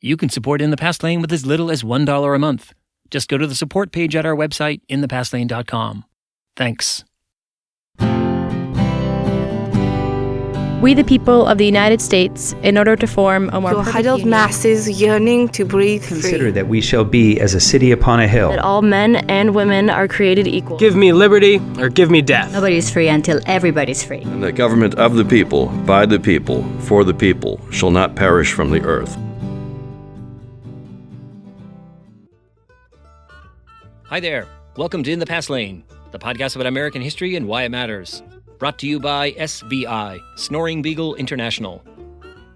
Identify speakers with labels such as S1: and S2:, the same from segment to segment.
S1: You can support In the Past Lane with as little as $1 a month. Just go to the support page at our website, inthepastlane.com. Thanks.
S2: We the people of the United States, in order to form a more
S3: to
S2: perfect
S3: huddled
S2: union,
S3: masses yearning to breathe
S4: Consider
S3: free.
S4: that we shall be as a city upon a hill.
S2: that all men and women are created equal.
S5: Give me liberty or give me death.
S6: Nobody's free until everybody's free.
S7: And the government of the people, by the people, for the people, shall not perish from the earth.
S1: Hi there. Welcome to In the Past Lane, the podcast about American history and why it matters. Brought to you by SBI, Snoring Beagle International.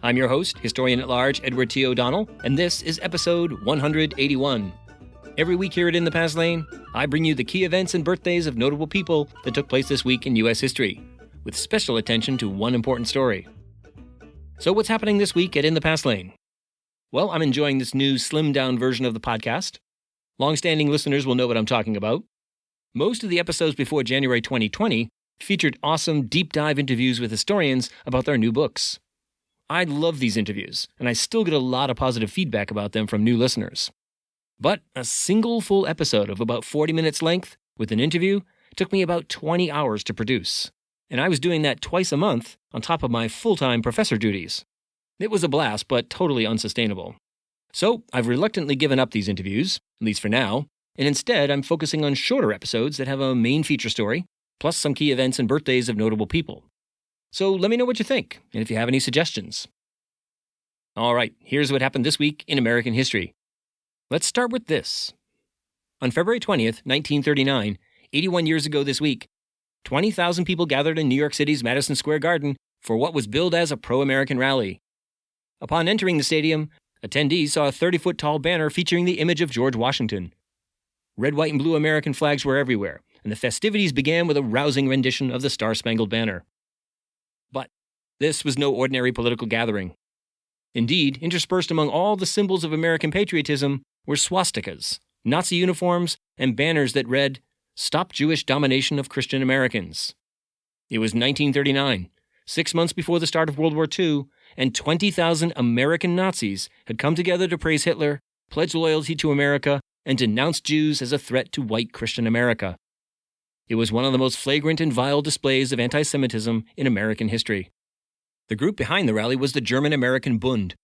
S1: I'm your host, Historian-at-Large Edward T. O'Donnell, and this is episode 181. Every week here at In the Past Lane, I bring you the key events and birthdays of notable people that took place this week in U.S. history, with special attention to one important story. So what's happening this week at In the Past Lane? Well, I'm enjoying this new slimmed-down version of the podcast. Long-standing listeners will know what I'm talking about. Most of the episodes before January 2020 featured awesome deep-dive interviews with historians about their new books. I love these interviews, and I still get a lot of positive feedback about them from new listeners. But a single full episode of about 40 minutes length with an interview took me about 20 hours to produce, and I was doing that twice a month on top of my full-time professor duties. It was a blast, but totally unsustainable. So I've reluctantly given up these interviews, at least for now, and instead I'm focusing on shorter episodes that have a main feature story, plus some key events and birthdays of notable people. So let me know what you think, and if you have any suggestions. All right, here's what happened this week in American history. Let's start with this. On February 20th, 1939, 81 years ago this week, 20,000 people gathered in New York City's Madison Square Garden for what was billed as a pro-American rally. Upon entering the stadium, attendees saw a 30-foot-tall banner featuring the image of George Washington. Red, white, and blue American flags were everywhere, and the festivities began with a rousing rendition of the Star-Spangled Banner. But this was no ordinary political gathering. Indeed, interspersed among all the symbols of American patriotism were swastikas, Nazi uniforms, and banners that read, "Stop Jewish Domination of Christian Americans." It was 1939, 6 months before the start of World War II, and 20,000 American Nazis had come together to praise Hitler, pledge loyalty to America, and denounce Jews as a threat to white Christian America. It was one of the most flagrant and vile displays of antisemitism in American history. The group behind the rally was the German American Bund,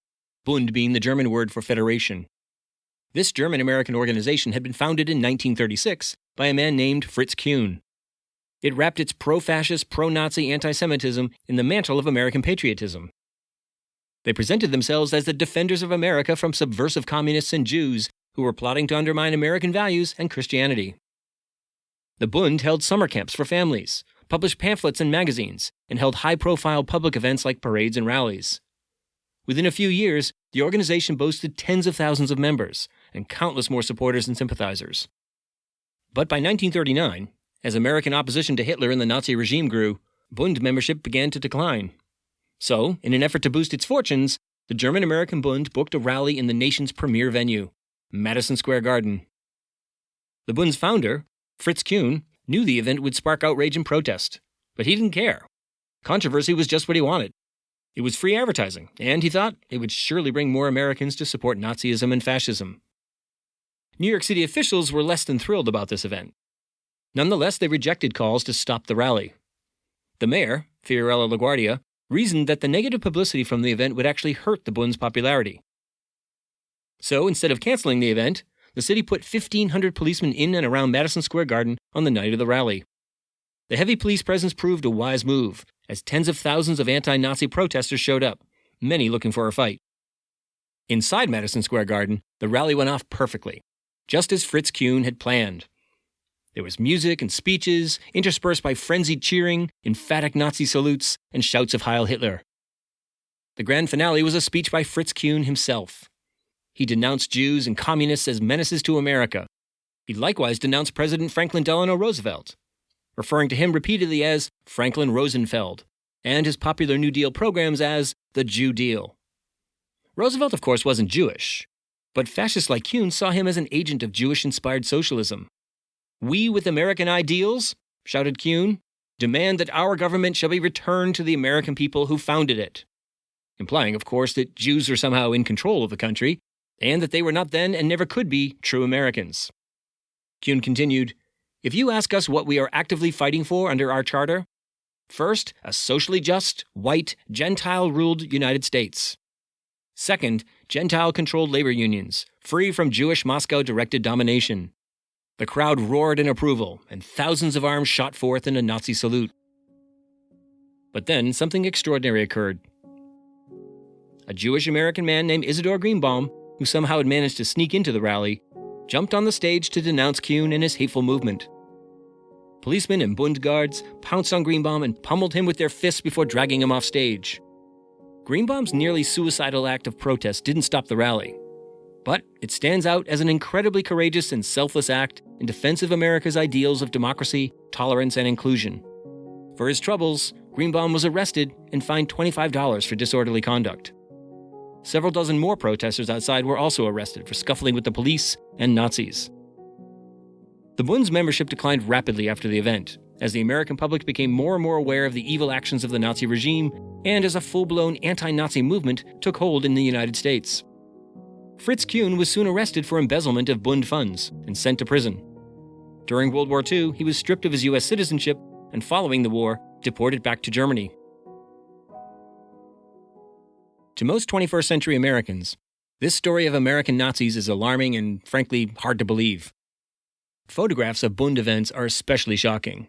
S1: Bund being the German word for federation. This German American organization had been founded in 1936 by a man named Fritz Kuhn. It wrapped its pro-fascist, pro-Nazi antisemitism in the mantle of American patriotism. They presented themselves as the defenders of America from subversive communists and Jews who were plotting to undermine American values and Christianity. The Bund held summer camps for families, published pamphlets and magazines, and held high-profile public events like parades and rallies. Within a few years, the organization boasted tens of thousands of members and countless more supporters and sympathizers. But by 1939, as American opposition to Hitler and the Nazi regime grew, Bund membership began to decline. So, in an effort to boost its fortunes, the German American Bund booked a rally in the nation's premier venue, Madison Square Garden. The Bund's founder, Fritz Kuhn, knew the event would spark outrage and protest, but he didn't care. Controversy was just what he wanted. It was free advertising, and he thought it would surely bring more Americans to support Nazism and fascism. New York City officials were less than thrilled about this event. Nonetheless, they rejected calls to stop the rally. The mayor, Fiorello LaGuardia, reasoned that the negative publicity from the event would actually hurt the Bund's popularity. So, instead of canceling the event, the city put 1,500 policemen in and around Madison Square Garden on the night of the rally. The heavy police presence proved a wise move, as tens of thousands of anti-Nazi protesters showed up, many looking for a fight. Inside Madison Square Garden, the rally went off perfectly, just as Fritz Kuhn had planned. There was music and speeches, interspersed by frenzied cheering, emphatic Nazi salutes, and shouts of Heil Hitler. The grand finale was a speech by Fritz Kuhn himself. He denounced Jews and communists as menaces to America. He likewise denounced President Franklin Delano Roosevelt, referring to him repeatedly as Franklin Rosenfeld, and his popular New Deal programs as the Jew Deal. Roosevelt, of course, wasn't Jewish, but fascists like Kuhn saw him as an agent of Jewish-inspired socialism. "We with American ideals," shouted Kuhn, "demand that our government shall be returned to the American people who founded it," implying, of course, that Jews are somehow in control of the country and that they were not then and never could be true Americans. Kuhn continued, "If you ask us what we are actively fighting for under our charter, first, a socially just, white, Gentile-ruled United States. Second, Gentile-controlled labor unions, free from Jewish Moscow-directed domination." The crowd roared in approval, and thousands of arms shot forth in a Nazi salute. But then something extraordinary occurred. A Jewish American man named Isidor Greenbaum, who somehow had managed to sneak into the rally, jumped on the stage to denounce Kuhn and his hateful movement. Policemen and Bund guards pounced on Greenbaum and pummeled him with their fists before dragging him off stage. Greenbaum's nearly suicidal act of protest didn't stop the rally, but it stands out as an incredibly courageous and selfless act in defense of America's ideals of democracy, tolerance, and inclusion. For his troubles, Greenbaum was arrested and fined $25 for disorderly conduct. Several dozen more protesters outside were also arrested for scuffling with the police and Nazis. The Bund's membership declined rapidly after the event, as the American public became more and more aware of the evil actions of the Nazi regime and as a full-blown anti-Nazi movement took hold in the United States. Fritz Kuhn was soon arrested for embezzlement of Bund funds and sent to prison. During World War II, he was stripped of his U.S. citizenship and, following the war, deported back to Germany. To most 21st century Americans, this story of American Nazis is alarming and, frankly, hard to believe. Photographs of Bund events are especially shocking.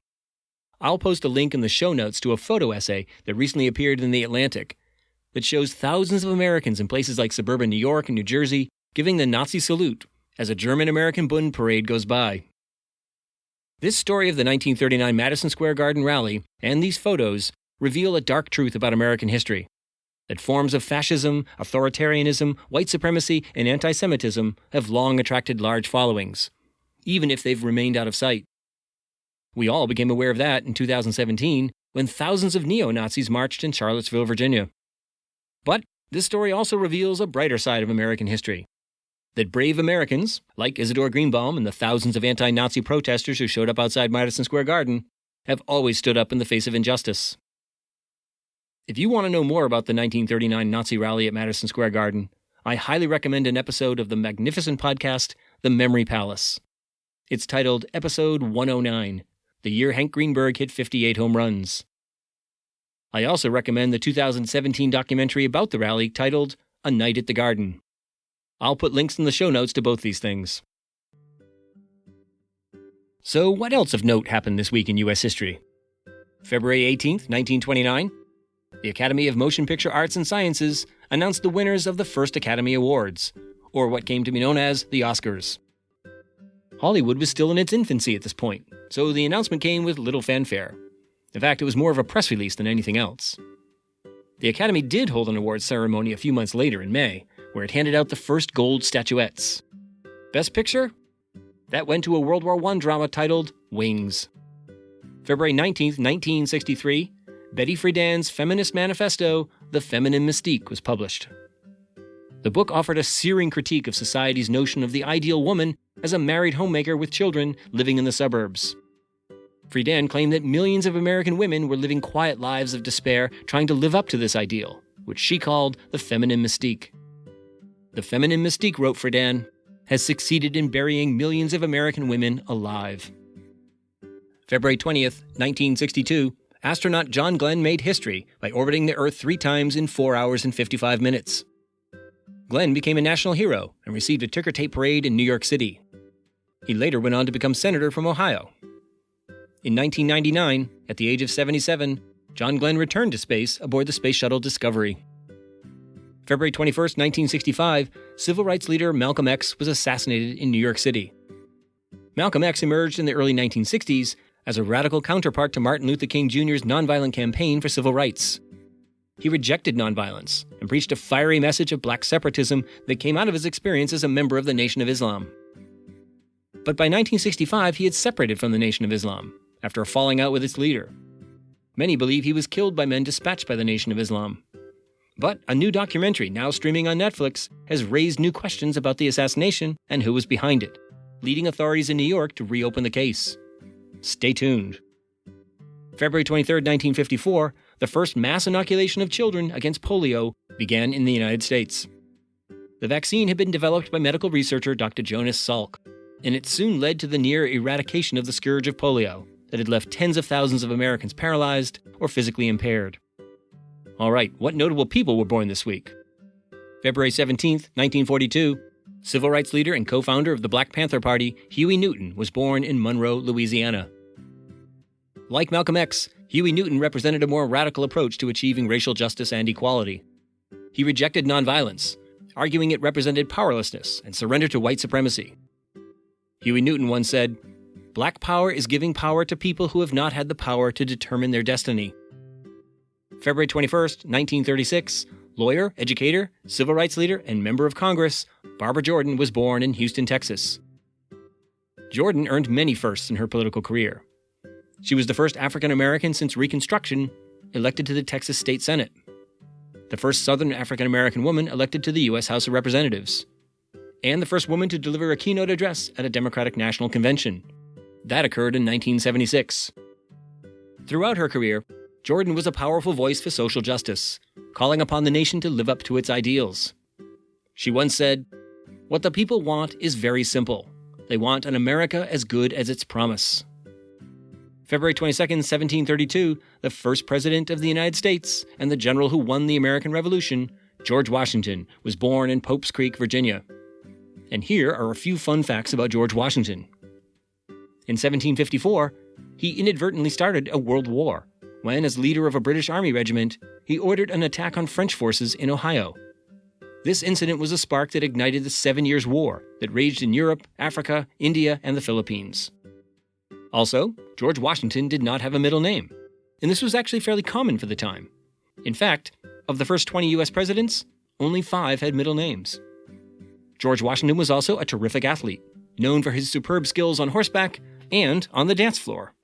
S1: I'll post a link in the show notes to a photo essay that recently appeared in The Atlantic that shows thousands of Americans in places like suburban New York and New Jersey giving the Nazi salute as a German American Bund parade goes by. This story of the 1939 Madison Square Garden rally and these photos reveal a dark truth about American history: that forms of fascism, authoritarianism, white supremacy, and antisemitism have long attracted large followings, even if they've remained out of sight. We all became aware of that in 2017 when thousands of neo-Nazis marched in Charlottesville, Virginia. But this story also reveals a brighter side of American history: that brave Americans, like Isidor Greenbaum and the thousands of anti-Nazi protesters who showed up outside Madison Square Garden, have always stood up in the face of injustice. If you want to know more about the 1939 Nazi rally at Madison Square Garden, I highly recommend an episode of the magnificent podcast, The Memory Palace. It's titled Episode 109, the year Hank Greenberg hit 58 home runs. I also recommend the 2017 documentary about the rally titled A Night at the Garden. I'll put links in the show notes to both these things. So what else of note happened this week in U.S. history? February 18th, 1929, the Academy of Motion Picture Arts and Sciences announced the winners of the first Academy Awards, or what came to be known as the Oscars. Hollywood was still in its infancy at this point, so the announcement came with little fanfare. In fact, it was more of a press release than anything else. The Academy did hold an awards ceremony a few months later in May, where it handed out the first gold statuettes. Best Picture? That went to a World War I drama titled Wings. February 19th, 1963, Betty Friedan's feminist manifesto, The Feminine Mystique, was published. The book offered a searing critique of society's notion of the ideal woman as a married homemaker with children living in the suburbs. Friedan claimed that millions of American women were living quiet lives of despair trying to live up to this ideal, which she called the feminine mystique. The feminine mystique, wrote Friedan, has succeeded in burying millions of American women alive. February 20th, 1962, astronaut John Glenn made history by orbiting the Earth 3 times in 4 hours and 55 minutes. Glenn became a national hero and received a ticker tape parade in New York City. He later went on to become senator from Ohio. In 1999, at the age of 77, John Glenn returned to space aboard the Space Shuttle Discovery. February 21st, 1965, civil rights leader Malcolm X was assassinated in New York City. Malcolm X emerged in the early 1960s as a radical counterpart to Martin Luther King Jr.'s nonviolent campaign for civil rights. He rejected nonviolence and preached a fiery message of black separatism that came out of his experience as a member of the Nation of Islam. But by 1965, he had separated from the Nation of Islam after a falling out with its leader. Many believe he was killed by men dispatched by the Nation of Islam. But a new documentary, now streaming on Netflix, has raised new questions about the assassination and who was behind it, leading authorities in New York to reopen the case. Stay tuned. February 23, 1954, the first mass inoculation of children against polio began in the United States. The vaccine had been developed by medical researcher Dr. Jonas Salk, and it soon led to the near eradication of the scourge of polio that had left tens of thousands of Americans paralyzed or physically impaired. All right, what notable people were born this week? February 17th, 1942, civil rights leader and co-founder of the Black Panther Party, Huey Newton, was born in Monroe, Louisiana. Like Malcolm X, Huey Newton represented a more radical approach to achieving racial justice and equality. He rejected nonviolence, arguing it represented powerlessness and surrender to white supremacy. Huey Newton once said, "Black power is giving power to people who have not had the power to determine their destiny." February 21st, 1936, lawyer, educator, civil rights leader, and member of Congress, Barbara Jordan was born in Houston, Texas. Jordan earned many firsts in her political career. She was the first African American since Reconstruction elected to the Texas State Senate, the first Southern African American woman elected to the U.S. House of Representatives, and the first woman to deliver a keynote address at a Democratic National Convention. That occurred in 1976. Throughout her career, Jordan was a powerful voice for social justice, calling upon the nation to live up to its ideals. She once said, "What the people want is very simple. They want an America as good as its promise." February 22nd, 1732, the first president of the United States and the general who won the American Revolution, George Washington, was born in Pope's Creek, Virginia. And here are a few fun facts about George Washington. In 1754, he inadvertently started a world war when, as leader of a British Army regiment, he ordered an attack on French forces in Ohio. This incident was a spark that ignited the 7 Years' War that raged in Europe, Africa, India, and the Philippines. Also, George Washington did not have a middle name, and this was actually fairly common for the time. In fact, of the first 20 U.S. presidents, only 5 had middle names. George Washington was also a terrific athlete, known for his superb skills on horseback and on the dance floor.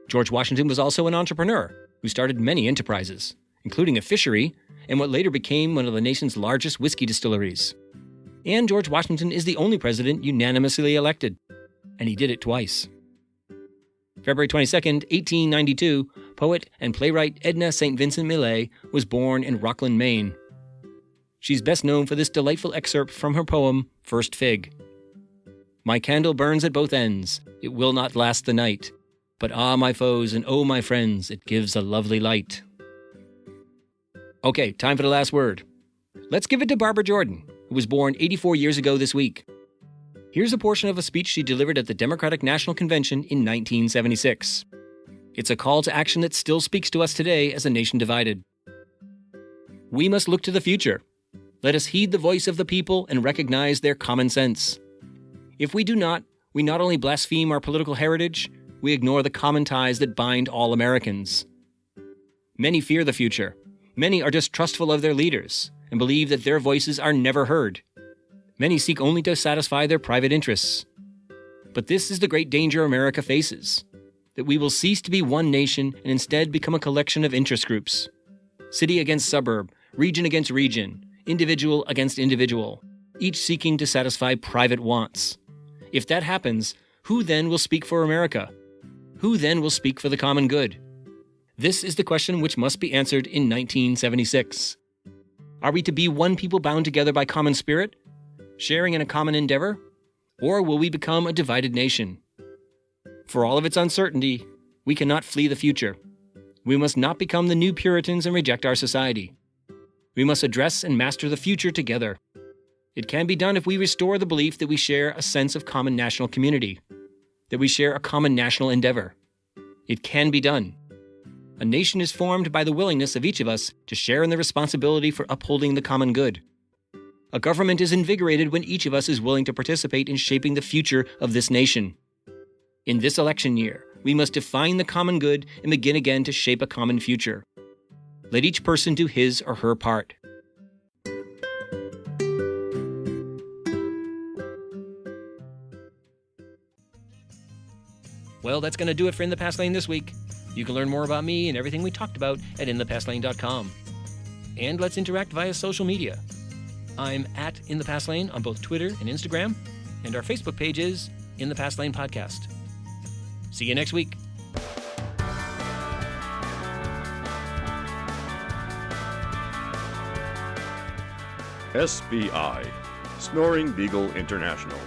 S1: George Washington was also an entrepreneur who started many enterprises, including a fishery and what later became one of the nation's largest whiskey distilleries. And George Washington is the only president unanimously elected, and he did it twice. February 22nd, 1892, poet and playwright Edna St. Vincent Millay was born in Rockland, Maine. She's best known for this delightful excerpt from her poem, First Fig. "My candle burns at both ends, it will not last the night. But ah, my foes, and oh, my friends, it gives a lovely light." Okay, time for the last word. Let's give it to Barbara Jordan, who was born 84 years ago this week. Here's a portion of a speech she delivered at the Democratic National Convention in 1976. It's a call to action that still speaks to us today as a nation divided. "We must look to the future. Let us heed the voice of the people and recognize their common sense. If we do not, we not only blaspheme our political heritage, we ignore the common ties that bind all Americans. Many fear the future. Many are distrustful of their leaders and believe that their voices are never heard. Many seek only to satisfy their private interests. But this is the great danger America faces, that we will cease to be one nation and instead become a collection of interest groups. City against suburb, region against region, individual against individual, each seeking to satisfy private wants. If that happens, who then will speak for America? Who then will speak for the common good? This is the question which must be answered in 1976. Are we to be one people bound together by common spirit, sharing in a common endeavor? Or will we become a divided nation? For all of its uncertainty, we cannot flee the future. We must not become the new Puritans and reject our society. We must address and master the future together. It can be done if we restore the belief that we share a sense of common national community, that we share a common national endeavor. It can be done. A nation is formed by the willingness of each of us to share in the responsibility for upholding the common good. A government is invigorated when each of us is willing to participate in shaping the future of this nation. In this election year, we must define the common good and begin again to shape a common future. Let each person do his or her part. Well, that's going to do it for In the Past Lane this week. You can learn more about me and everything we talked about at inthepastlane.com. And let's interact via social media. I'm at In the Past Lane on both Twitter and Instagram, and our Facebook page is In the Past Lane Podcast. See you next week.
S7: SBI, Snoring Beagle International.